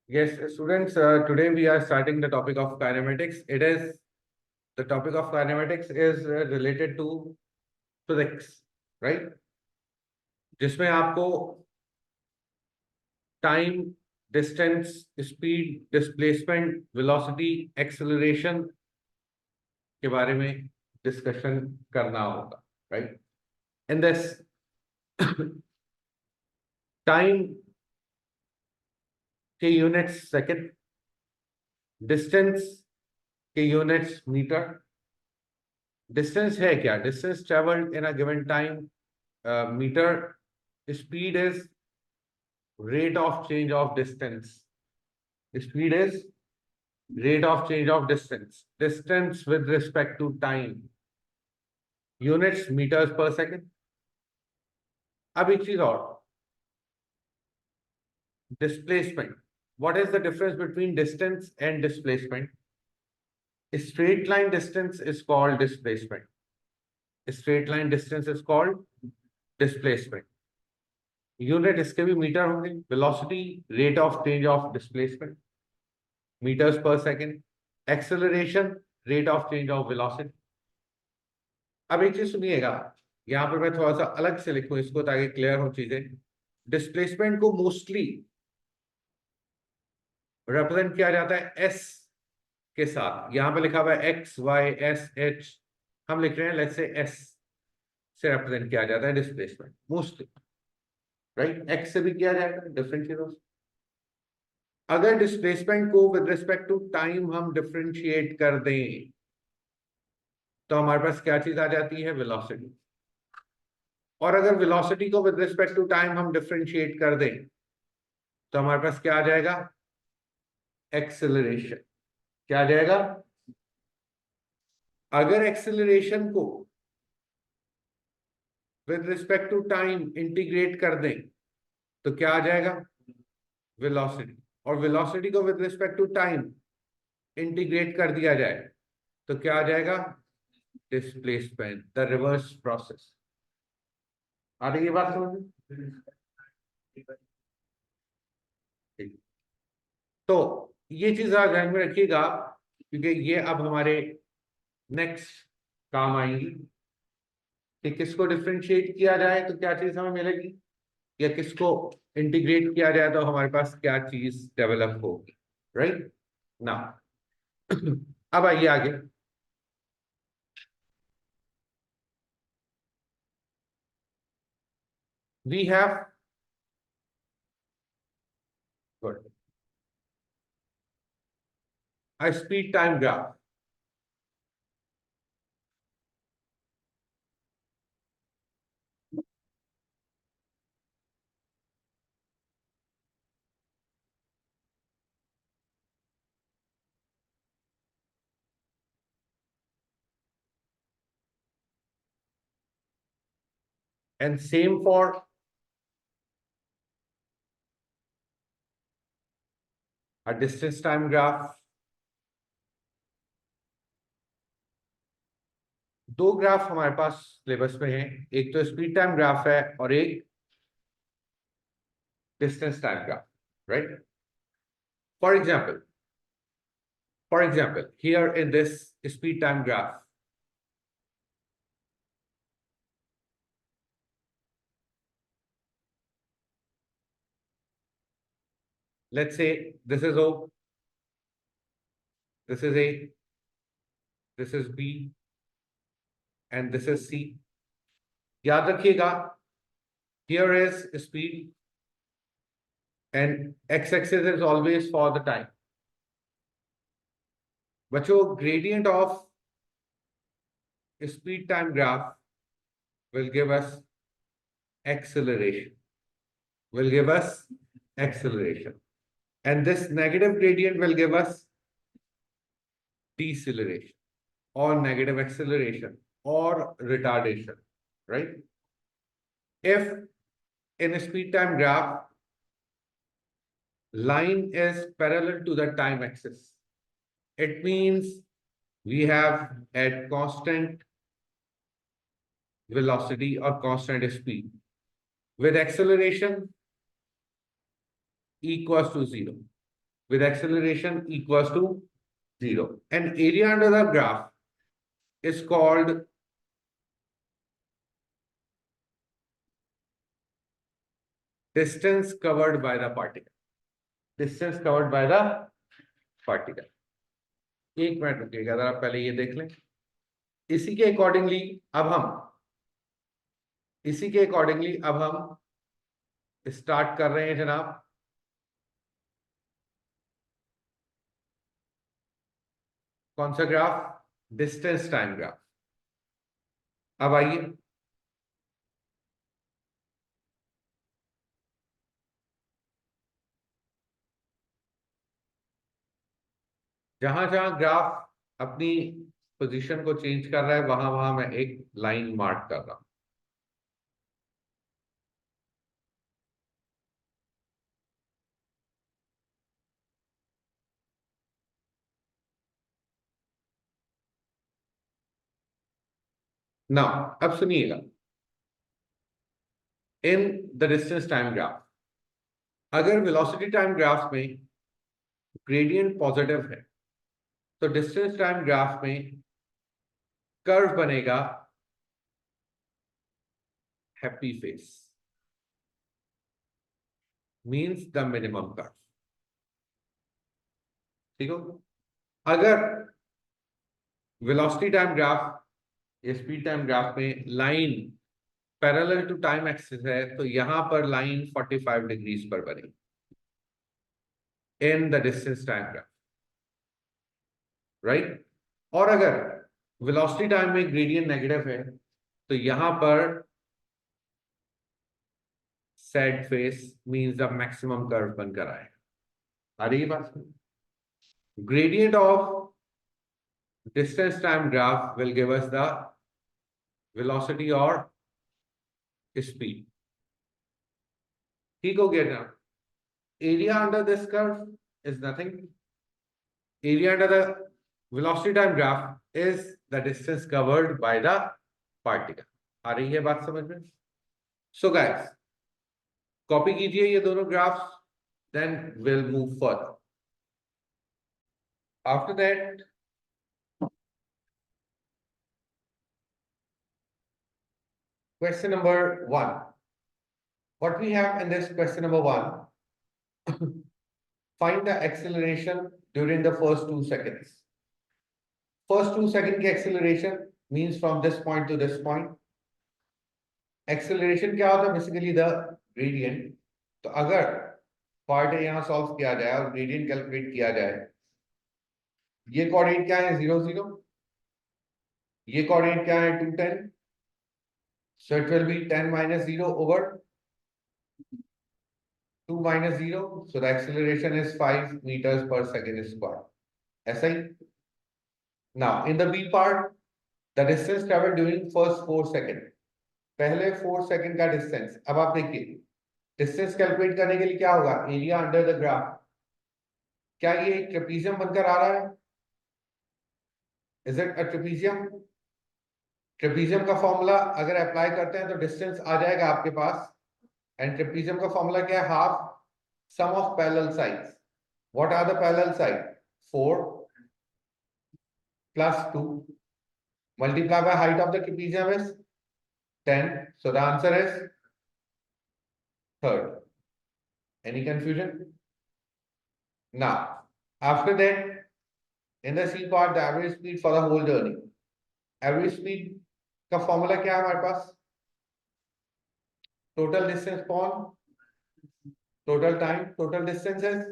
Yes, students, today we are starting the topic of kinematics. The topic of kinematics is related to physics, right? जिसमें आपको time, distance, speed, displacement, velocity, acceleration के बारे में discussion करना होगा, right? In this time के units second, distance के units metre. Distance है क्या? Distance travelled in a given time meter. Speed is rate of change of distance. Speed is rate of change of distance. Distance with respect to time. Units meters per second. अब एक चीज और, displacement. What is the difference between distance and displacement? A straight line distance is called displacement. A straight line distance is called displacement. Unit इसके भी metre होंगे. Velocity, rate of change of displacement, metres per second. Acceleration, rate of change of velocity. अब एक चीज सुनिएगा, यहां पर मैं थोड़ा सा अलग से लिखूं इसको ताकि क्लियर हो चीजें. डिस्प्लेसमेंट को मोस्टली रिप्रेजेंट किया जाता है एस के साथ. यहां पर लिखा हुआ है एक्स वाई एस एच, हम लिख रहे हैं लेट्स से एस से रिप्रेजेंट किया जाता है डिस्प्लेसमेंट मोस्टली, राइट? एक्स से भी किया जाएगा डिफरेंट चीजों से. अगर डिस्प्लेसमेंट को विद रिस्पेक्ट टू टाइम हम डिफरेंशिएट कर दें तो हमारे पास क्या चीज आ जाती है? वेलोसिटी. और अगर वेलोसिटी को विद रिस्पेक्ट टू टाइम हम डिफरेंशिएट कर दें तो हमारे पास क्या आ जाएगा? एक्सेलरेशन. क्या आ जाएगा? अगर एक्सेलरेशन को with respect to time integrate कर दें तो क्या आ जाएगा? वेलोसिटी. और वेलोसिटी को with respect to time integrate कर दिया जाए तो क्या आ जाएगा? डिस्प्लेसमेंट. The reverse process. आ रही है बात समझ? तो ये चीज आप ध्यान में रखिएगा क्योंकि ये अब हमारे नेक्स्ट काम आएंगी कि किसको डिफरेंशिएट किया जाए तो क्या चीज हमें मिलेगी, या किसको इंटीग्रेट किया जाए तो हमारे पास क्या चीज डेवलप होगी, राइट ना? अब आइए आगे. We have good a speed time graph. And same for a distance time graph. दो ग्राफ हमारे पास सिलेबस में है, एक तो स्पीड टाइम ग्राफ है और एक distance time graph, right? For example, here in this speed time graph, let's say this is O, this is A, this is B, and this is C. याद रखिएगा, here is speed and x-axis is always for the time. बच्चों, gradient of speed time graph will give us acceleration. And this negative gradient will give us deceleration or negative acceleration or retardation, right? If in a speed time graph, line is parallel to the time axis, it means we have at constant velocity or constant speed with acceleration equals to 0. with acceleration equals to 0. And area under the graph is called distance covered by the particle. Distance covered by the particle. एक minute रुकिएगा, जरा पहले ये देख लें। इसी के accordingly अब हम स्टार्ट कर रहे हैं जनाब। कौन सा ग्राफ? Distance time graph. अब आइए, जहां जहां ग्राफ अपनी पोजीशन को चेंज कर रहा है वहां वहां मैं एक लाइन मार्क कर रहा हूं। नाउ अब सुनिएगा, in the distance time graph, अगर वेलोसिटी टाइम ग्राफ में ग्रेडियंट पॉजिटिव है तो डिस्टेंस टाइम ग्राफ में कर्व बनेगा happy face, means the minimum curve. ठीक हो? अगर वेलोसिटी टाइम ग्राफ या स्पीड टाइम ग्राफ में line parallel to time axis है तो यहां पर लाइन 45 डिग्रीज पर बनेगी in the distance time graph, right? और अगर वेलोसिटी टाइम में ग्रेडियंट नेगेटिव है तो यहां पर sad face means the maximum curve बनकर आएगा। आ रही है बात? Gradient of distance time graph will give us the velocity और स्पीड। ठीक हो गया ना? Area under this curve is nothing, area under the velocity time graph is the distance covered by the particle। आ रही है बात समझ में? So guys, कॉपी कीजिए ये दोनों graphs, then we'll move further. After that, question number 1. What we have in this question number 1, find the acceleration during the first 2 seconds. First 2 second की acceleration means from this point to this point. Acceleration क्या होता है? Basically the gradient. तो अगर part यहां solve किया जाए और ग्रेडियंट कैलकुलेट किया जाए, ये कोऑर्डिनेट क्या है? 0 0, ये कोऑर्डिनेट क्या है? 2 10, so it will be 10 minus 0 over 2 minus 0, so the acceleration is 5 meters per second square. ऐसा ही। Now in the B part, the distance traveled during first 4 second, पहले 4 सेकंड का डिस्टेंस। अब आप देखिए, डिस्टेंस कैलकुलेट करने के लिए क्या होगा? Area under the graph. क्या ये एक ट्रेपीजियम बनकर आ रहा है? Is it a trapezium? Trapezium का फॉर्मूला अगर अप्लाई करते हैं तो डिस्टेंस आ जाएगा आपके पास, एंड ट्रेपीजियम का फॉर्मूला क्या है? Half sum of parallel sides. What are the parallel side? 4 plus 2 multiplied by height of the trapezium is 10, so the answer is third. Any confusion? Now after that, in the C part, the average speed for the whole journey. Average speed का formula क्या है हमारे पास? Total distance upon total time. Total distance is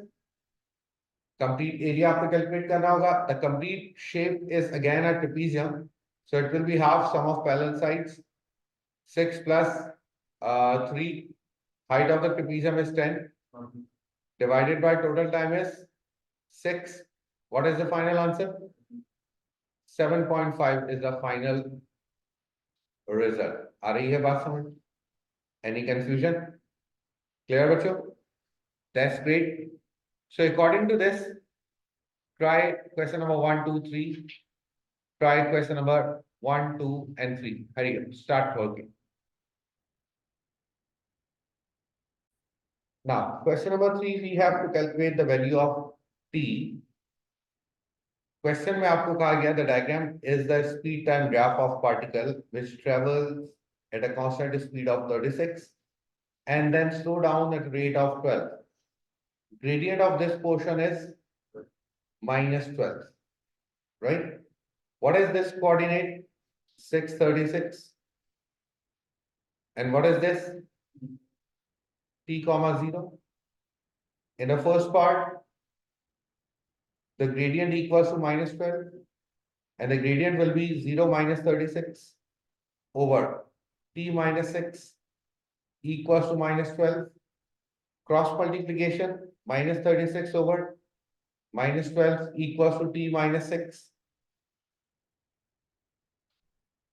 complete area, आपको calculate करना होगा। The complete shape is again a trapezium, so it will be half sum of parallel sides, 6 plus 3, height of the trapezium is 10 divided by total time is 6. What is the final answer? 7.5 is the final result. आ रही है बात समझ? Any confusion? Clear बच्चों? That's great. So according to this, try question number 1, 2, 3. Try question number 1, 2, and 3. Hurry up, start working. Now, question number 3, we have to calculate the value of t, question में आपको कहा गया the diagram is the speed time graph of particle which travels at a constant speed of 36 and then slow down at a rate of 12. Gradient of this portion is minus 12, right? What is this coordinate? 636. And what is this? T comma 0. In the first part, the gradient equals to minus 12 and the gradient will be 0 minus 36 over T minus 6 equals to minus 12. Cross multiplication, minus 36 over minus 12 equals to T minus 6.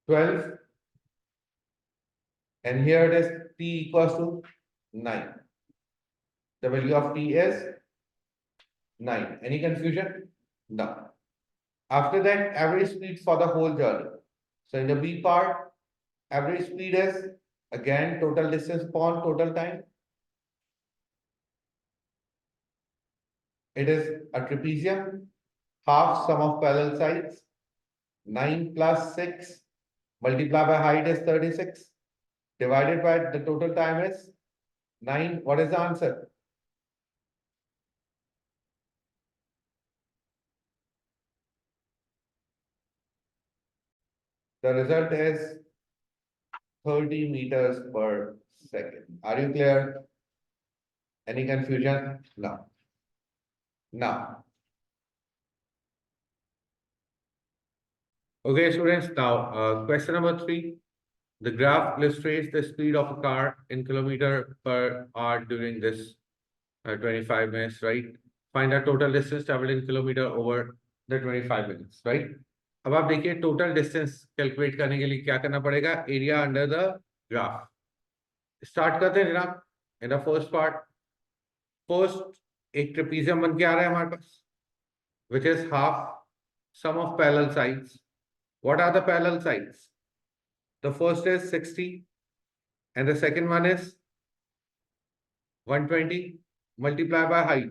12 and here it is T equals to 9. The value of T is 9. Any confusion? No. After that, average speed for the whole journey. So in the B part, average speed is again total distance upon total time. It is a trapezium, half sum of parallel sides. 9 plus 6 multiplied by height is 36. Divided by the total time is 9. What is the answer? The result is 30 meters per second. Are you clear? Any confusion? No. Now. Okay, students, now question number 3. The graph illustrates the speed of a car in kilometer per hour during this 25 minutes, right? Find the total distance traveled in kilometer over the 25 minutes, right? अब आप देखिए total distance calculate करने के लिए क्या करना पड़ेगा, area under the graph. Start करते हैं जनाब. In the first part, first एक ट्रेपीजियम बन के आ रहा है हमारे पास, which is half sum of parallel sides. What are the parallel sides? The first is 60 and the second one is 120 multiplied by height.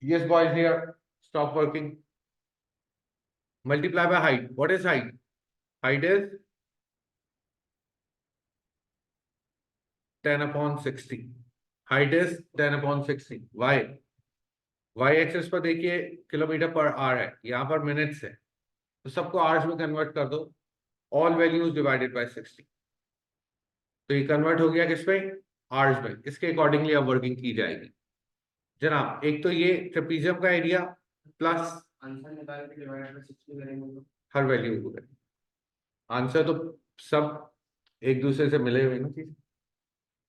Yes, boys, here. Stop working. Multiply by height. What is height? Height is 10 upon 60. Height is 10 upon 60. Why? Y axis पर देखिए kilometre per hour है, यहाँ पर minutes है, तो सबको hours में convert कर दो. All values divided by 60. तो ये कन्वर्ट हो गया किसमें? आवर्स में. इसके अकॉर्डिंगली अब वर्किंग की जाएगी जनाब. एक तो ये ट्रेपीजियम का एरिया प्लस आंसर निकाल के डिवाइड बाय 60 करेंगे, हर वैल्यू को करेंगे. आंसर तो सब एक दूसरे से मिले हुए ना, चीज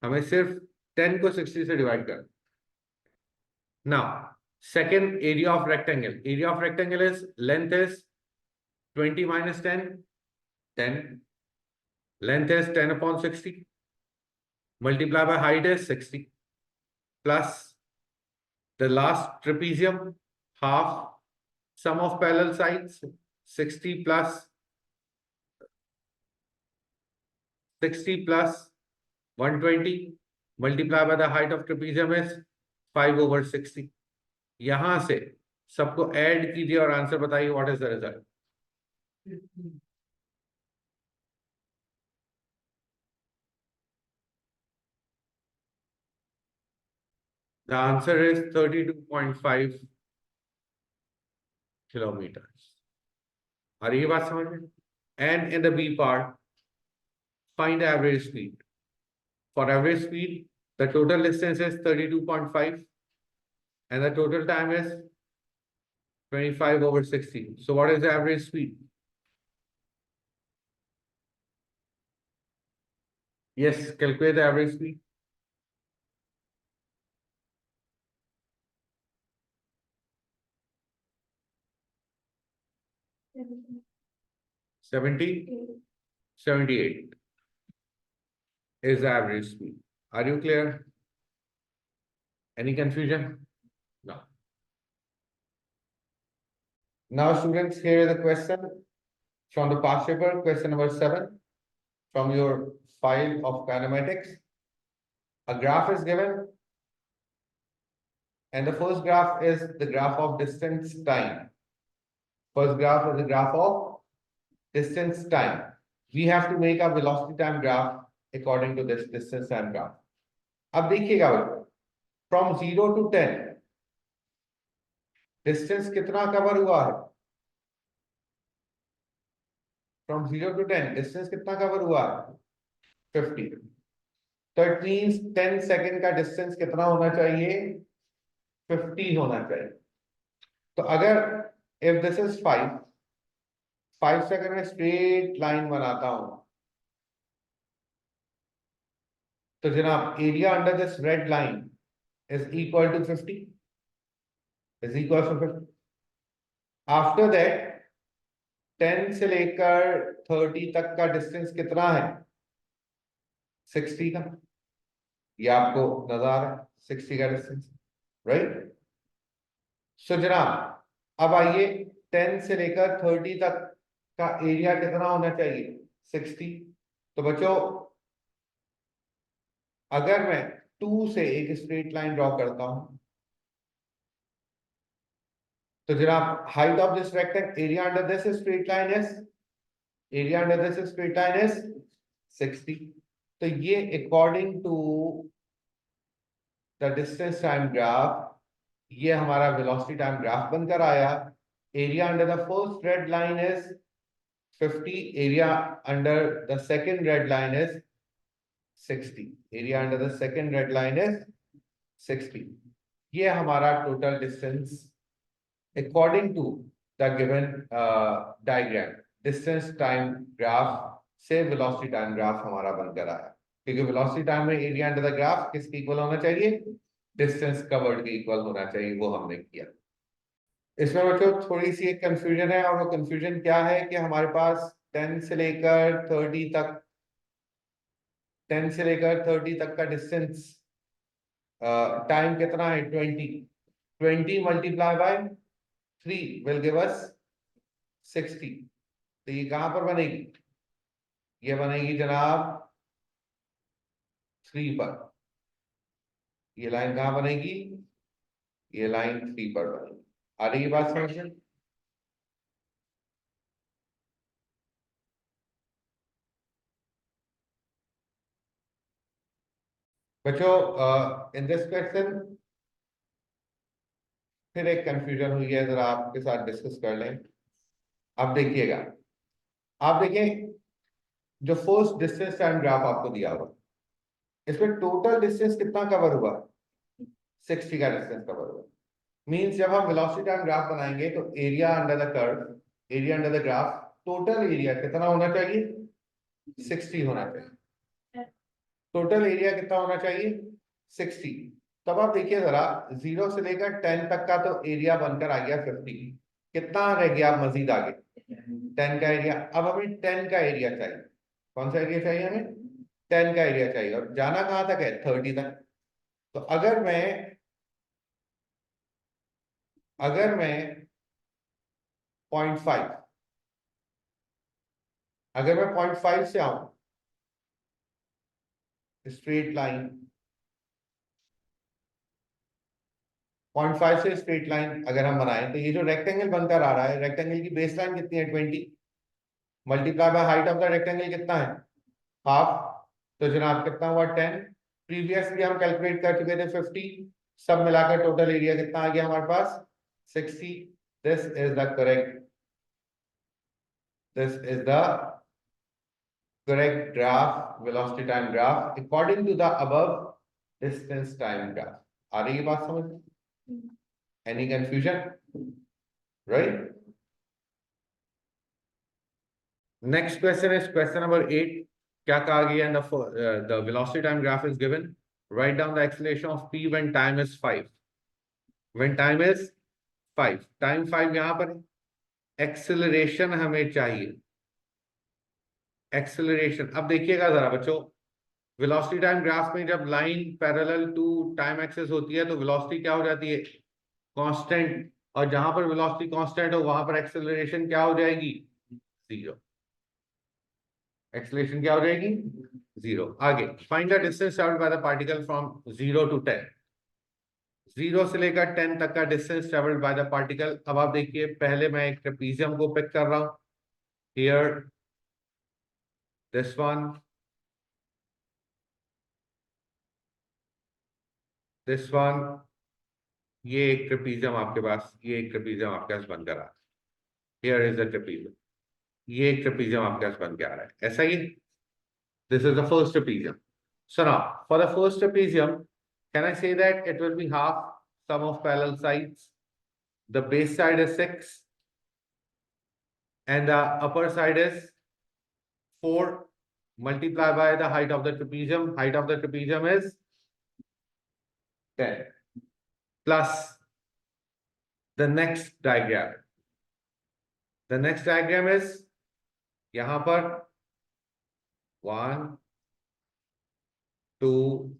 हमें सिर्फ 10 को 60 से डिवाइड कर. Now second, area of rectangle. Area of rectangle is length is 20 minus 10, 10. Length is 10 upon 60. Multiply by height is 60. Plus the last trapezium, half sum of parallel sides, 60 plus 120. Multiply by the height of trapezium is 5 over 60. यहां से सबको add कीजिए और answer बताइए what is the result. The answer is 32.5 kilometers. आ रही है बात समझ में? And in the B part, find the average speed. For average speed, the total distance is 32.5 and the total time is 25 over 60. So what is the average speed? Yes, calculate the average speed. 78 is the average speed. Are you clear? Any confusion? No. Now, students, here is the question from the past paper, question number 7, from your file of kinematics. A graph is given and the first graph is the graph of distance time. First graph is the graph of distance time. We have to make a velocity time graph according to this distance time graph. अब देखिएगा बच्चों, from 0 to 10 distance कितना cover हुआ है? From 0 to 10 distance कितना cover हुआ है? 50. तो इट मींस 10 सेकंड का डिस्टेंस कितना होना चाहिए? 50 होना चाहिए. तो अगर if this is 5 सेकंड में स्ट्रेट लाइन बनाता हूं, तो जनाब area under this red line is equal to 50, is equal to 50. After that 10 से लेकर 30 तक का डिस्टेंस कितना है? 60 का. ये आपको नजर आ रहा है 60 का डिस्टेंस, राइट? सो जनाब अब आइए 10 से लेकर 30 तक का एरिया कितना होना चाहिए? 60. तो बच्चों अगर मैं 2 से एक स्ट्रेट लाइन ड्रॉ करता हूं, तो जनाब height of this rectangle, area under this straight line is, area under this straight line is 60. तो ये according to the distance time graph ये हमारा वेलोसिटी टाइम ग्राफ बनकर आया. Area under the first red line is 50, area under the second red line is 60, area under the second red line is 60. ये हमारा total distance according to the given diagram distance time graph से velocity time graph हमारा बनकर आया. क्योंकि velocity time में area under the graph किसके equal होना चाहिए? डिस्टेंस कवर्ड के इक्वल होना चाहिए. वो हमने किया. इसमें बच्चों थोड़ी सी एक कंफ्यूजन है, और वो कंफ्यूजन क्या है कि हमारे पास 10 से लेकर 30 तक 10 से लेकर 30 तक का डिस्टेंस टाइम कितना है? 20 multiply by 3 will give us 60. तो ये कहां पर बनेगी? ये बनेगी जनाब 3 पर. ये लाइन कहां बनेगी? ये लाइन 3 पर बनेगी. आ रही है बात समझ में? बच्चों इन दिस क्वेश्चन फिर एक कंफ्यूजन हुई है, जरा आपके साथ डिस्कस कर लें. आप देखिएगा, आप देखें जो फर्स्ट डिस्टेंस टाइम ग्राफ आपको दिया हुआ, इसमें टोटल डिस्टेंस कितना कवर हुआ? 60 का डिस्टेंस कवर हुआ. मींस जब हम वेलोसिटी टाइम ग्राफ बनाएंगे तो area under the curve, area under the graph, total area कितना होना चाहिए? 60 होना चाहिए. टोटल एरिया कितना होना चाहिए? 60. तब आप देखिए जरा 0 से लेकर 10 तक का तो एरिया बनकर आ गया 50. कितना रह गया मजीद आगे? 10 का एरिया. अब हमें 10 का एरिया चाहिए. कौन सा एरिया चाहिए हमें? 10 का एरिया चाहिए. और जाना कहां तक है? 30 तक. तो अगर मैं 0.5 अगर मैं 0.5 से आऊं स्ट्रेट लाइन, 0.5 से स्ट्रेट लाइन अगर हम बनाएं, तो ये जो रेक्टेंगल बनकर आ रहा है, रेक्टेंगल की बेस लाइन कितनी है? 20 multiply by height of the rectangle कितना है? हाफ. तो जनाब कितना हुआ? 10. प्रीवियसली हम कैलकुलेट कर चुके थे 50. सब मिलाकर टोटल एरिया कितना आ गया हमारे पास? 60. This is the correct graph, velocity time graph according to the above distance time graph. आ रही है बात समझ में? Any confusion? Right? Next question is question number 8. क्या कहा गया? And the velocity time graph is given. Write down the acceleration of p when time is 5. When time is 5. Time 5 यहाँ पर है. Acceleration हमें चाहिए. एक्सेलरेशन. अब देखिएगा जरा बच्चों, वेलोसिटी टाइम ग्राफ में जब line parallel to time axis होती है तो वेलोसिटी क्या हो जाती है? कांस्टेंट. और जहां पर वेलोसिटी कांस्टेंट हो वहां पर एक्सेलरेशन क्या हो जाएगी? 0. एक्सेलरेशन क्या हो जाएगी? 0. आगे find the distance travelled by the particle from 0 to 10. 0 से लेकर 10 तक का distance travelled by the particle. अब आप देखिए, पहले मैं एक ट्रेपीजियम को पिक कर रहा हूं। Here this one, this one, ये एक ट्रेपीजियम आपके पास, ये एक ट्रेपीजियम आपके पास बन कर आ रहा है। हियर इज द ट्रेपीजियम, ये एक ट्रेपीजियम आपके पास बन के आ रहा है, ऐसा ही। This is the first trapezium. So now, for the first trapezium, can I say that it will be half sum of parallel sides? The base side is 6 and the upper side is 4 multiplied by the height of the trapezium. Height of the trapezium is 10 plus the next diagram. The next diagram is यहाँ पर 1, 2,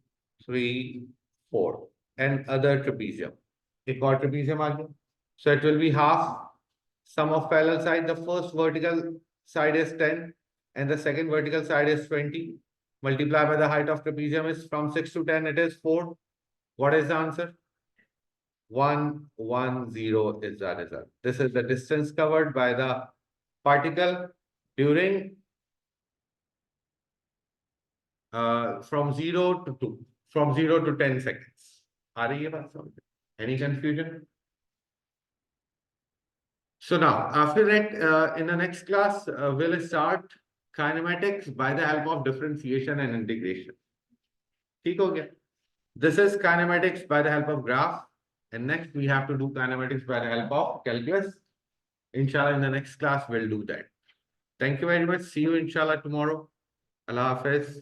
3, 4 and other trapezium. एक और trapezium आ गया. So it will be half sum of parallel side. The first vertical side is 10 and the second vertical side is 20. Multiply by the height of trapezium is from 6 to 10, it is 4. What is the answer? 110 is the result. This is the distance covered by the particle during from 0 to 2, from 0 to 10 seconds. आ रही है बात समझ? Any confusion? So now, after that, in the next class, we'll start kinematics by the help of differentiation and integration. ठीक हो गया? This is kinematics by the help of graph, and next we have to do kinematics by the help of calculus. Inshallah, in the next class, we'll do that. Thank you very much. See you inshallah tomorrow. Allah Hafiz.